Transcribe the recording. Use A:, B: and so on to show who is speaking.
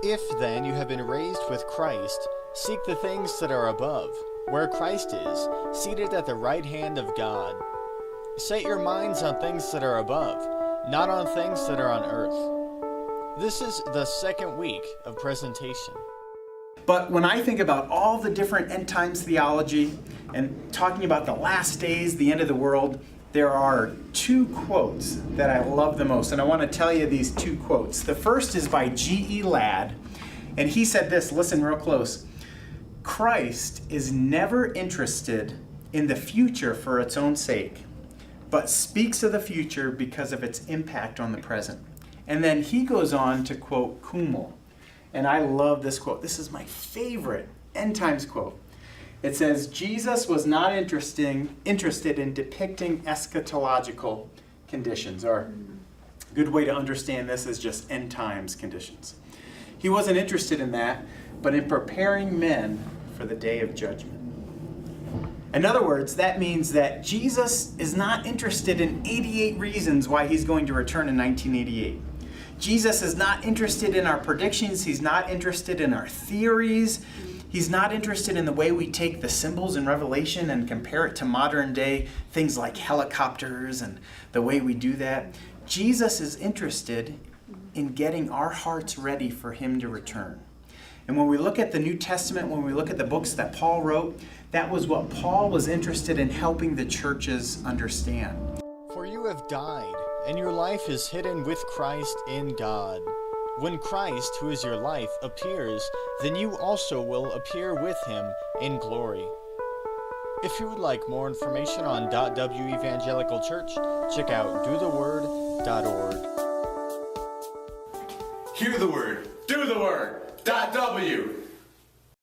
A: If then you have been raised with Christ, seek the things that are above, where Christ is, seated at the right hand of God. Set your minds on things that are above, not on things that are on earth. This is the second week of presentation.
B: But when I think about all the different end times theology and talking about the last days, the end of the world, there are two quotes that I love the most. And I want to tell you these two quotes. The first is by G.E. Ladd. And he said this, listen real close. Christ is never interested in the future for its own sake, but speaks of the future because of its impact on the present. And then he goes on to quote Kummel. And I love this quote. This is my favorite end times quote. It says, Jesus was not interested in depicting eschatological conditions, or a good way to understand this is just end times conditions. He wasn't interested in that, but in preparing men for the day of judgment. In other words, that means that Jesus is not interested in 88 reasons why he's going to return in 1988. Jesus is not interested in our predictions. He's not interested in our theories. He's not interested in the way we take the symbols in Revelation and compare it to modern day things like helicopters and the way we do that. Jesus is interested in getting our hearts ready for him to return. And when we look at the New Testament, when we look at the books that Paul wrote, that was what Paul was interested in helping the churches understand.
A: For you have died, and your life is hidden with Christ in God. When Christ, who is your life, appears, then you also will appear with him in glory. If you would like more information on .W Evangelical Church, check out dotheword.org.
C: Hear the word, do the word. .W